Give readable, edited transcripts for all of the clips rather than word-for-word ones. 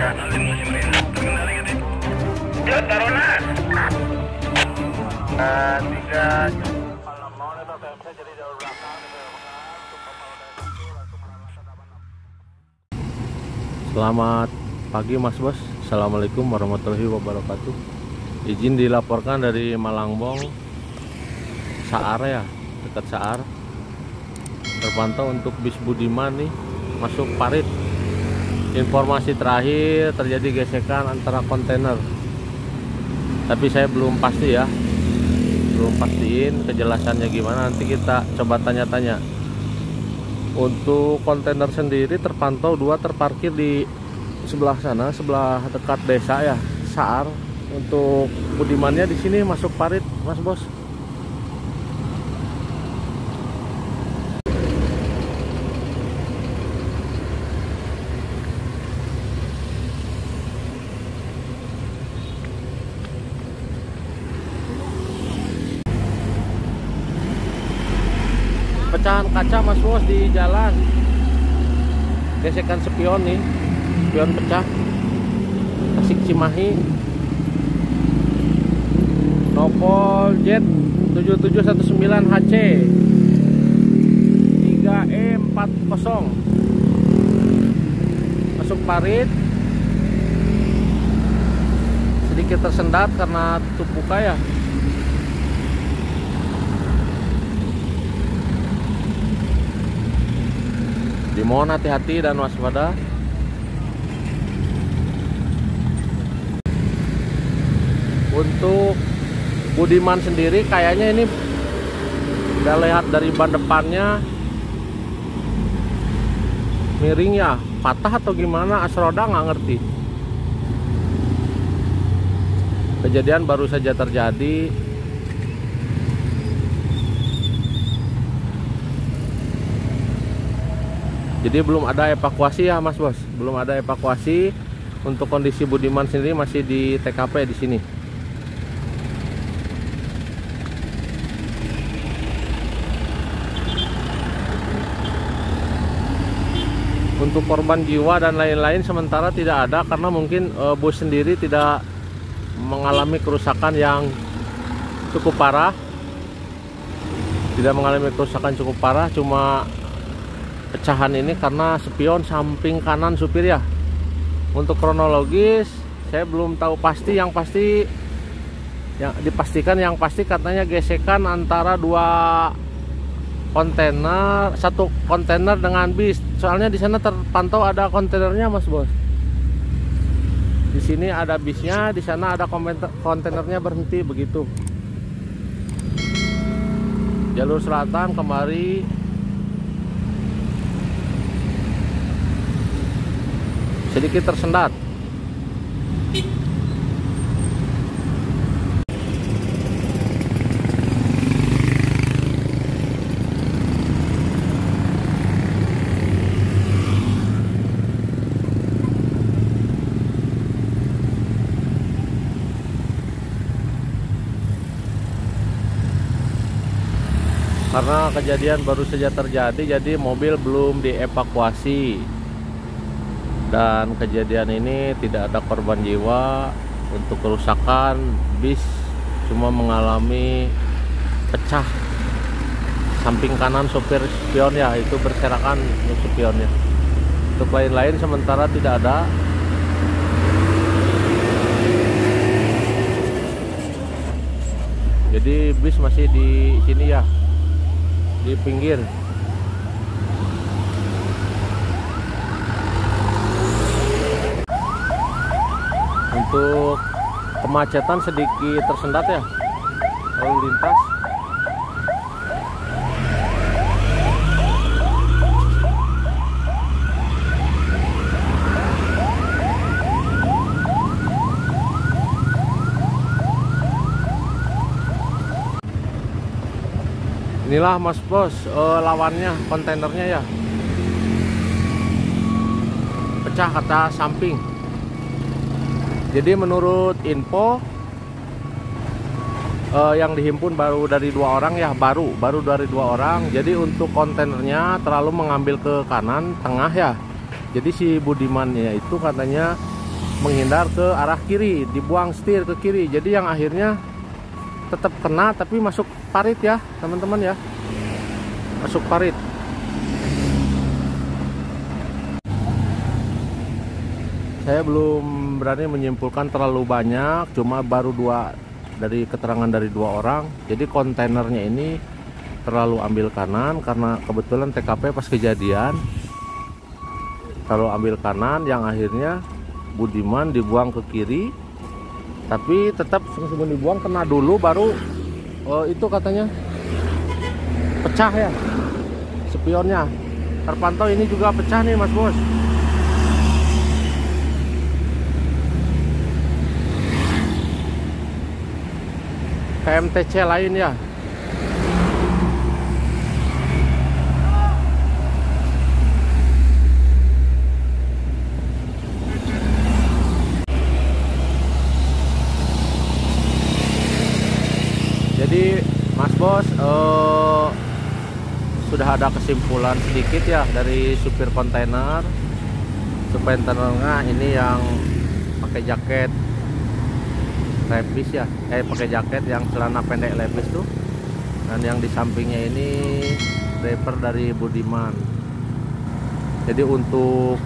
Ya, Taruna. 3. Selamat pagi Mas Bos. Assalamualaikum warahmatullahi wabarakatuh. Izin dilaporkan dari Malangbong, Saar ya, dekat Saar. Terpantau untuk bis Budiman nih masuk parit. Informasi terakhir terjadi gesekan antara kontainer. Tapi saya belum pasti ya, belum pastiin kejelasannya gimana. Nanti kita coba tanya-tanya. Untuk kontainer sendiri terpantau 2 terparkir di sebelah sana, sebelah dekat desa ya, Saar. Untuk Budimannya di sini masuk parit, Mas Bos. Pecahan kaca Mas Bos di jalan, gesekan spion nih, spion pecah. Tasik Cimahi, Nopol Jet 7719 HC 3E40 masuk parit. Sedikit tersendat karena tutup buka ya. Dimohon hati-hati dan waspada. Untuk Budiman sendiri kayaknya ini udah lihat dari ban depannya miring ya, patah atau gimana, asroda nggak ngerti. Kejadian baru saja terjadi. Jadi belum ada evakuasi ya Mas Bos, belum ada evakuasi. Untuk kondisi Budiman sendiri masih di TKP di sini. Untuk korban jiwa dan lain-lain sementara tidak ada karena mungkin bus sendiri tidak mengalami kerusakan yang cukup parah. Tidak mengalami kerusakan cukup parah, cuma pecahan ini karena spion samping kanan supir ya. Untuk kronologis saya belum tahu pasti, yang pasti yang dipastikan yang pasti katanya gesekan antara 2 kontainer, 1 kontainer dengan bis. Soalnya di sana terpantau ada kontainernya Mas Bos. Di sini ada bisnya, di sana ada kontainernya berhenti begitu. Jalur selatan kemari sedikit tersendat. Karena kejadian baru saja terjadi, jadi mobil belum dievakuasi. Dan kejadian ini tidak ada korban jiwa. Untuk kerusakan bis cuma mengalami pecah samping kanan sopir spion ya, itu berserakan spionnya. Untuk lain-lain sementara tidak ada. Jadi bis masih di sini ya, di pinggir. Untuk kemacetan sedikit tersendat ya lalu lintas. Inilah Mas Bos, lawannya kontainernya ya, pecah kaca samping. Jadi menurut info yang dihimpun baru dari 2 orang ya, baru dari 2 orang. Jadi untuk kontainernya terlalu mengambil ke kanan tengah ya. Jadi si Budimannya itu katanya menghindar ke arah kiri, dibuang setir ke kiri. Jadi yang akhirnya tetap kena tapi masuk parit ya teman-teman ya, masuk parit. Saya belum berani menyimpulkan terlalu banyak, cuma baru dari keterangan dari 2 orang. Jadi kontainernya ini terlalu ambil kanan karena kebetulan TKP pas kejadian terlalu ambil kanan, yang akhirnya Budiman dibuang ke kiri. Tapi tetap sebelum dibuang kena dulu, baru itu katanya pecah ya spionnya. Terpantau ini juga pecah nih Mas Bos. KMTC lain ya. Jadi Mas Bos, sudah ada kesimpulan sedikit ya dari supir kontainer. Supir kontainernya ini yang pakai jaket levis ya, pakai jaket yang celana pendek levis tuh, dan yang di sampingnya ini driver dari Budiman. Jadi untuk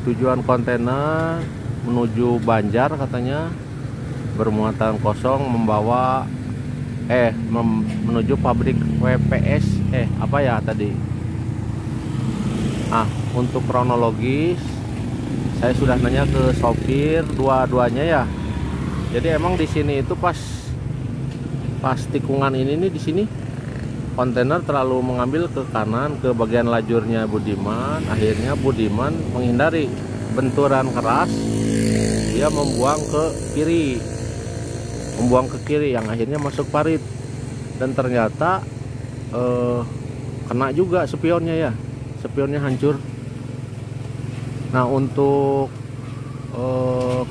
tujuan kontainer menuju Banjar katanya bermuatan kosong, membawa menuju pabrik WPS apa ya tadi. Untuk kronologis saya sudah nanya ke sopir dua-duanya ya. Jadi emang di sini itu pas tikungan ini nih, di sini kontainer terlalu mengambil ke kanan ke bagian lajurnya Budiman. Akhirnya Budiman menghindari benturan keras, dia membuang ke kiri, yang akhirnya masuk parit. Dan ternyata kena juga spionnya ya, spionnya hancur. Nah untuk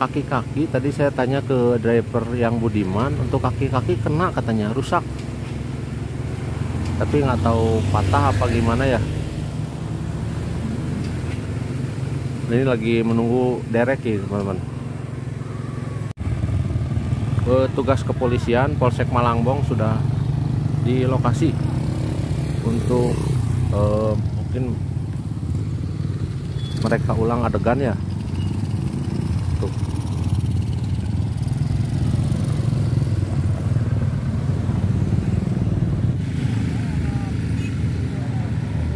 kaki-kaki tadi saya tanya ke driver yang Budiman, untuk kaki-kaki kena katanya rusak, tapi nggak tahu patah apa gimana ya. Ini lagi menunggu derek ya teman-teman. Petugas kepolisian Polsek Malangbong sudah di lokasi untuk mungkin mereka ulang adegan ya. Tuh.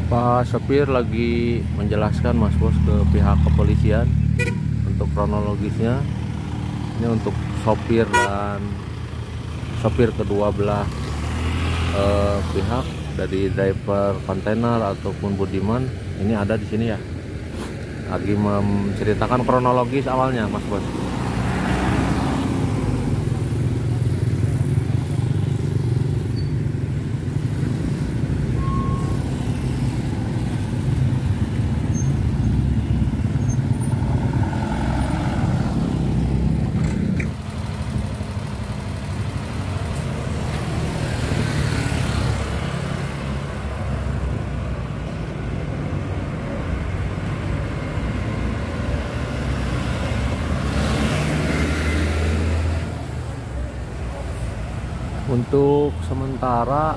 Pak sopir lagi menjelaskan Mas Bos ke pihak kepolisian untuk kronologisnya. Ini untuk sopir dan sopir kedua belah pihak, dari driver kontainer ataupun Budiman, ini ada di sini ya, lagi menceritakan kronologis awalnya Mas Bos. Untuk sementara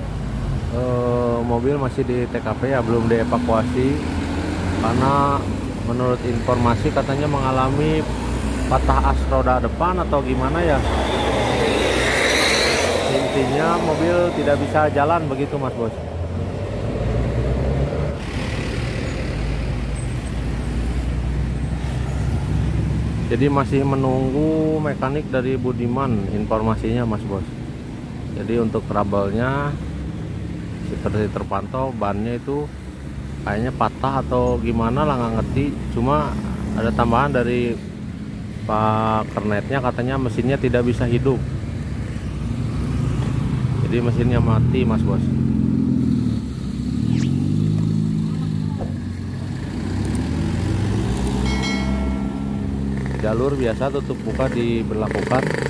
mobil masih di TKP ya, belum dievakuasi karena menurut informasi katanya mengalami patah as roda depan atau gimana ya. Intinya mobil tidak bisa jalan begitu Mas Bos. Jadi masih menunggu mekanik dari Budiman informasinya Mas Bos. Jadi untuk trouble-nya seperti terpantau bannya itu kayaknya patah atau gimana lah, nggak ngerti. Cuma ada tambahan dari Pak Kernetnya, katanya mesinnya tidak bisa hidup. Jadi mesinnya mati Mas Bos. Jalur biasa tutup buka diberlakukan.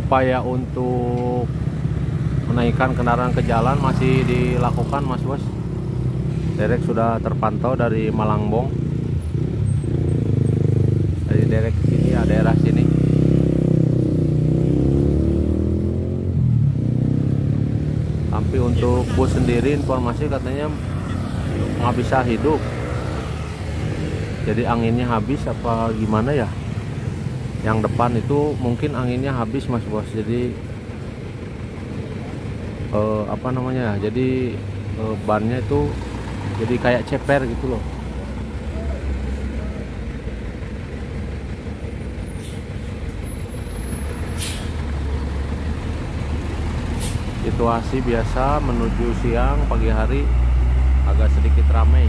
Upaya untuk menaikkan kendaraan ke jalan masih dilakukan Mas Bos. derek sudah terpantau dari Malangbong. Dari derek sini ya, daerah sini. Tapi untuk bus sendiri informasi katanya nggak bisa hidup. Jadi anginnya habis apa gimana ya? Yang depan itu mungkin anginnya habis Mas Bos. Jadi apa namanya? Jadi bannya itu jadi kayak ceper gitu loh. Situasi biasa menuju siang pagi hari agak sedikit ramai.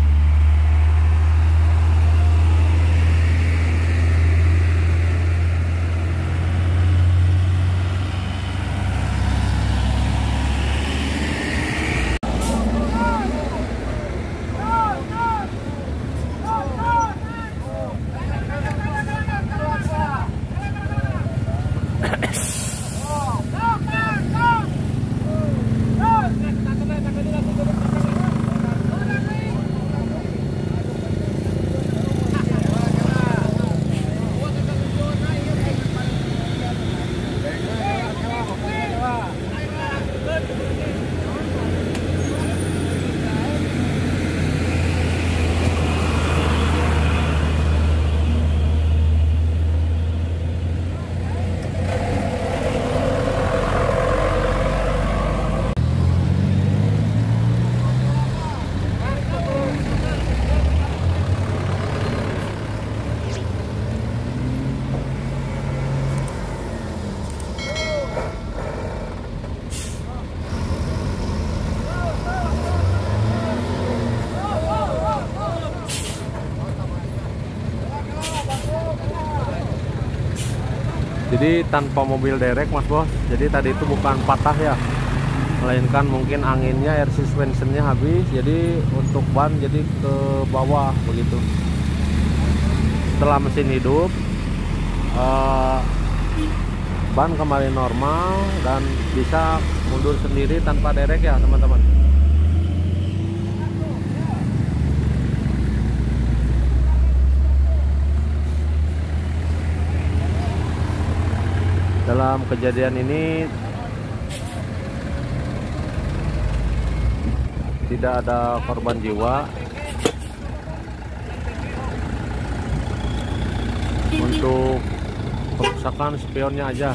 Jadi tanpa mobil derek Mas Bos. Jadi tadi itu bukan patah ya, melainkan mungkin anginnya, air suspensionnya habis. Jadi untuk ban jadi ke bawah begitu. Setelah mesin hidup, ban kembali normal dan bisa mundur sendiri tanpa derek ya teman-teman. Dalam kejadian ini tidak ada korban jiwa. Untuk kerusakan spionnya aja.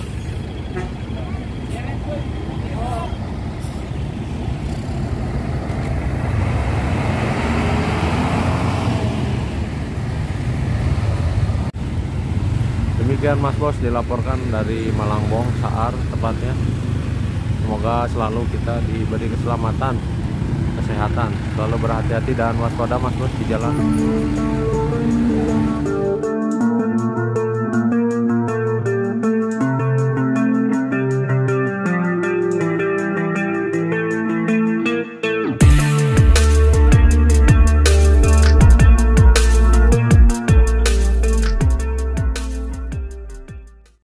Demikian Mas Bos dilaporkan dari Malangbong, Saar tepatnya. Semoga selalu kita diberi keselamatan, kesehatan, selalu berhati-hati dan waspada Mas Bos di jalan.